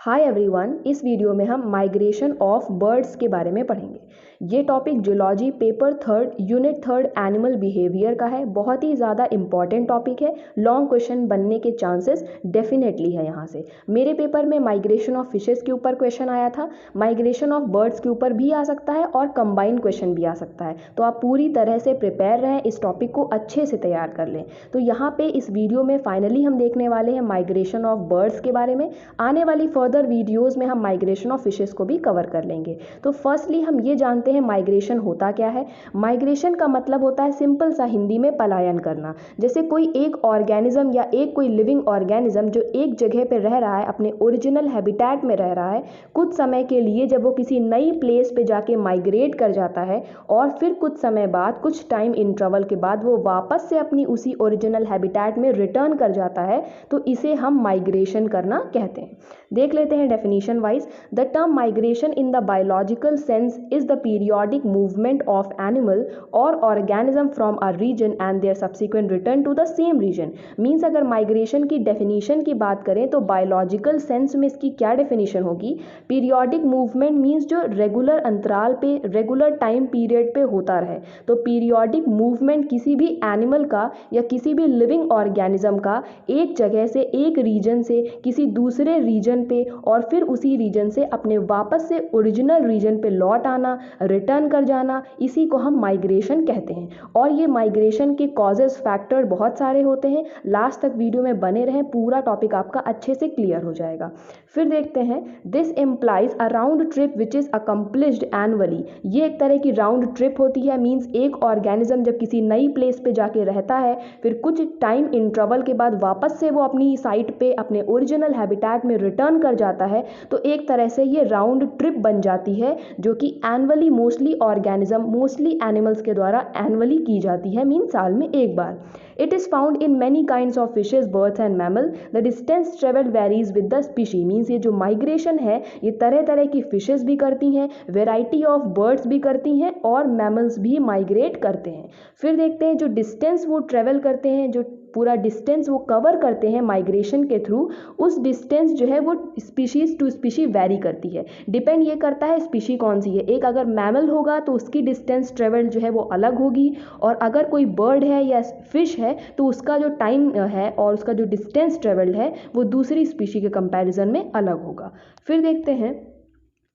Hi everyone, इस video में हम माइग्रेशन ऑफ बर्ड्स के बारे में पढ़ेंगे। ये topic zoology paper 3 unit 3 animal behaviour का है। बहुत ही ज़्यादा इंपॉर्टेंट टॉपिक है। लॉन्ग क्वेश्चन बनने के चांसेस डेफिनेटली है यहाँ से। मेरे पेपर में माइग्रेशन ऑफ फिशेस के ऊपर क्वेश्चन आया था, माइग्रेशन ऑफ बर्ड्स के ऊपर भी आ सकता है और कंबाइंड क्वेश्चन भी आ सकता है। तो आप पूरी तरह से प्रिपेयर रहें, इस टॉपिक को अच्छे से तैयार कर लें। तो यहाँ पे इस वीडियो में फाइनली हम देखने वाले हैं माइग्रेशन ऑफ बर्ड्स के बारे में। आने वाली फर्दर वीडियोस में हम माइग्रेशन ऑफ फिशेस को भी कवर कर लेंगे। तो फर्स्टली हम ये जानते हैं माइग्रेशन होता क्या है। माइग्रेशन का मतलब होता है सिंपल सा हिंदी में पलायन करना। जैसे कोई एक ऑर्गेनिज्म या कोई लिविंग ऑर्गेनिज्म जो एक जगह पे रह रहा है, अपने ओरिजिनल हैबिटेट में रह रहा है, कुछ समय के लिए जब वो किसी नई प्लेस पे जाके माइग्रेट कर जाता है और फिर कुछ समय बाद, कुछ टाइम इंटरवल के बाद वो वापस से अपनी उसी ओरिजिनल हैबिटेट में रिटर्न कर जाता है, तो इसे हम माइग्रेशन करना कहते हैं। देख लेते हैं definition wise. The term migration in the biological sense is the periodic movement of animal और organism from a region and their subsequent return to the same region. Means अगर माइग्रेशन की डेफिनेशन की बात करें तो बायोलॉजिकल सेंस में इसकी क्या डेफिनेशन होगी। पीरियोडिक मूवमेंट मीन्स जो रेगुलर अंतराल पे, रेगुलर टाइम पीरियड पे होता रहे। तो पीरियोडिक मूवमेंट किसी भी एनिमल का या किसी भी लिविंग ऑर्गेनिज्म का एक जगह से, एक रीजन से किसी दूसरे रीजन पे और फिर उसी रीजन से अपने वापस से ओरिजिनल रीजन पे लौट आना, रिटर्न कर जाना, इसी को हम माइग्रेशन कहते हैं। और ये माइग्रेशन के कॉजेस, फैक्टर बहुत सारे होते हैं। लास्ट तक वीडियो में बने रहें, पूरा टॉपिक आपका अच्छे से क्लियर हो जाएगा। फिर देखते हैं, this implies a round trip which is accomplished annually. ये एक तरह की राउंड ट्रिप होती है। मीन्स एक ऑर्गेनिज्म जब किसी नई प्लेस पे जाके रहता है, फिर कुछ टाइम इंटरवल के बाद वापस से वो अपनी साइट पे, अपने ओरिजिनल हैबिटेट में रिटर्न कर जाता है, तो एक तरह से ये राउंड ट्रिप बन जाती है, जो कि annually mostly organism, mostly animals के द्वारा एनुअली की जाती है। मीन साल में एक बार। It is found in many kinds of fishes, birds and mammal. The distance travel varies with the species. Means ये जो माइग्रेशन है, ये तरह तरह की फिशेज भी करती हैं, वेराइटी ऑफ बर्ड्स भी करती हैं और मैमल्स भी माइग्रेट करते हैं। फिर देखते हैं जो डिस्टेंस वो ट्रेवल करते हैं, जो पूरा डिस्टेंस वो कवर करते हैं माइग्रेशन के थ्रू, उस डिस्टेंस जो है वो स्पीशीज टू स्पीशी वेरी करती है। डिपेंड ये करता है स्पीशी कौन सी है। एक अगर मैमल होगा तो उसकी डिस्टेंस ट्रेवल जो है वो अलग होगी, और अगर कोई बर्ड है या फिश है तो उसका जो टाइम है और उसका जो डिस्टेंस ट्रेवल्ड है वो दूसरी स्पीशी के कंपैरिजन में अलग होगा। फिर देखते हैं,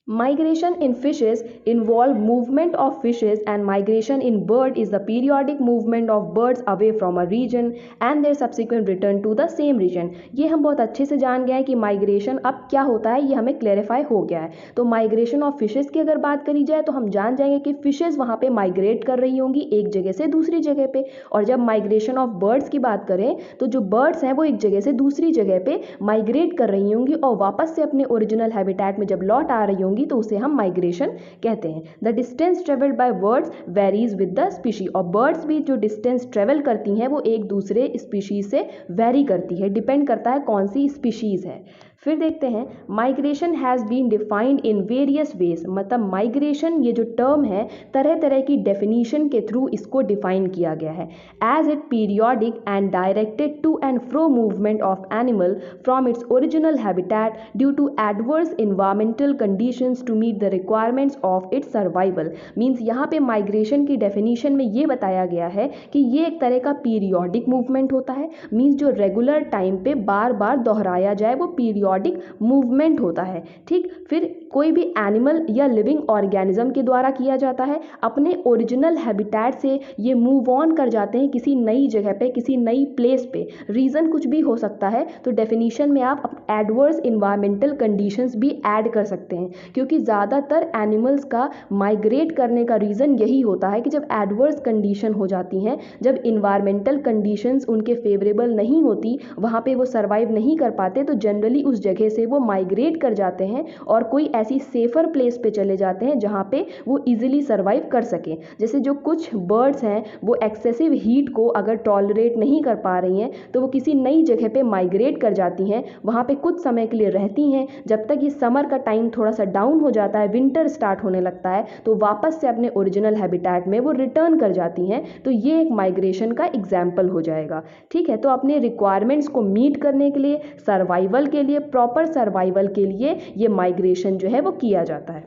Migration in fishes involve movement of fishes and migration in bird is the periodic movement of birds away from a region and their subsequent return to the same region। ये हम बहुत अच्छे से जान गए हैं कि माइग्रेशन अब क्या होता है, ये हमें क्लेरिफाई हो गया है। तो माइग्रेशन ऑफ फिशेस की अगर बात करी जाए तो हम जान जाएंगे कि फिशेस वहाँ पे माइग्रेट कर रही होंगी एक जगह से दूसरी जगह पे। और जब माइग्रेशन ऑफ बर्ड्स की बात करें तो जो बर्ड्स हैं वो एक जगह से दूसरी जगह पे माइग्रेट कर रही होंगी और वापस से अपने ओरिजिनल हैबिटेट में जब लौट आ रही होंगी तो उसे हम माइग्रेशन कहते हैं। The distance travelled by birds varies with the species. और बर्ड्स भी जो डिस्टेंस ट्रेवल करती हैं वो एक दूसरे स्पीशीज से वेरी करती है, डिपेंड करता है कौन सी स्पीशीज है। फिर देखते हैं, migration has been defined in various ways. मतलब माइग्रेशन ये जो टर्म है, तरह तरह की डेफिनीशन के थ्रू इसको डिफाइन किया गया है। As it periodic and directed to and fro movement of animal from its original habitat due to adverse environmental conditions to meet the requirements of its survival. Means यहाँ पे migration की definition में ये बताया गया है कि ये एक तरह का पीरियोडिक मूवमेंट होता है। मीन्स जो रेगुलर टाइम पे बार बार दोहराया जाए वो पीरियोडिक मूवमेंट होता है। ठीक, फिर कोई भी एनिमल या लिविंग ऑर्गेनिज्म के द्वारा किया जाता है। अपने ओरिजिनल हैबिटेट से ये मूव ऑन कर जाते हैं किसी नई जगह पे, किसी नई प्लेस पे। रीज़न कुछ भी हो सकता है, तो डेफिनीशन में आप एडवर्स इन्वायरमेंटल कंडीशंस भी ऐड कर सकते हैं, क्योंकि ज़्यादातर एनिमल्स का माइग्रेट करने का रीज़न यही होता है कि जब एडवर्स कंडीशन हो जाती हैं, जब इन्वायरमेंटल कंडीशंस उनके फेवरेबल नहीं होती, वहाँ पे वो सर्वाइव नहीं कर पाते, तो जनरली उस जगह से वो माइग्रेट कर जाते हैं और कोई ऐसी सेफर प्लेस पे चले जाते हैं जहाँ पे वो इजीली सर्वाइव कर सकें। जैसे जो कुछ बर्ड्स हैं वो एक्सेसिव हीट को अगर टॉलरेट नहीं कर पा रही हैं तो वो किसी नई जगह पे माइग्रेट कर जाती हैं, वहाँ पे कुछ समय के लिए रहती हैं, जब तक ये समर का टाइम थोड़ा सा डाउन हो जाता है, विंटर स्टार्ट होने लगता है, तो वापस से अपने ओरिजिनल हैबिटेट में वो रिटर्न कर जाती हैं। तो ये एक माइग्रेशन का एग्जाम्पल हो जाएगा। ठीक है, तो अपने रिक्वायरमेंट्स को मीट करने के लिए, सर्वाइवल के लिए, प्रॉपर सर्वाइवल के लिए ये माइग्रेशन जो है वो किया जाता है।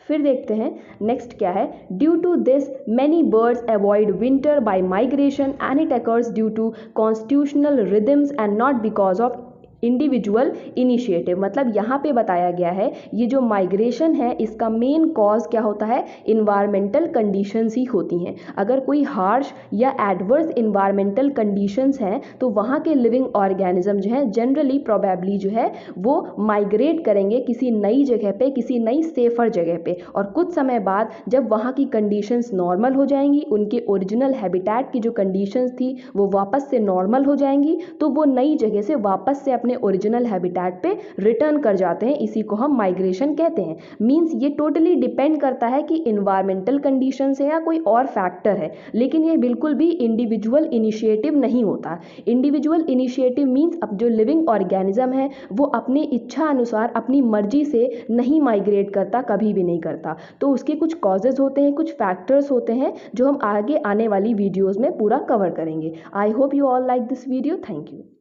फिर देखते हैं नेक्स्ट क्या है। Due to this many birds avoid winter by migration and it occurs due to constitutional rhythms and not because of individual initiative. मतलब यहाँ पे बताया गया है ये जो माइग्रेशन है इसका मेन कॉज क्या होता है, इन्वायरमेंटल कंडीशंस ही होती हैं। अगर कोई हार्श या एडवर्स इन्वायरमेंटल कंडीशंस हैं तो वहाँ के लिविंग ऑर्गेनिज्म जो है जनरली प्रोबेबली जो है वो माइग्रेट करेंगे किसी नई जगह पे, किसी नई सेफर जगह पे, और कुछ समय बाद जब वहाँ की कंडीशंस नॉर्मल हो जाएंगी, उनके ओरिजिनल हैबिटेट की जो कंडीशंस थी वो वापस से नॉर्मल हो जाएंगी, तो वो नई जगह से वापस से अपने ओरिजिनल हैबिटेट पे रिटर्न कर जाते हैं। इसी को हम माइग्रेशन कहते हैं। मींस ये टोटली डिपेंड करता है कि इन्वायरमेंटल कंडीशंस है या कोई और फैक्टर है, लेकिन ये बिल्कुल भी इंडिविजुअल इनिशिएटिव नहीं होता। इंडिविजुअल इनिशिएटिव मींस अब जो लिविंग ऑर्गेनिज्म है वो अपनी इच्छा अनुसार अपनी मर्जी से नहीं माइग्रेट करता, कभी भी नहीं करता। तो उसके कुछ कॉजेज होते हैं, कुछ फैक्टर्स होते हैं जो हम आगे आने वाली वीडियोज में पूरा कवर करेंगे। I hope you all like this video. Thank you.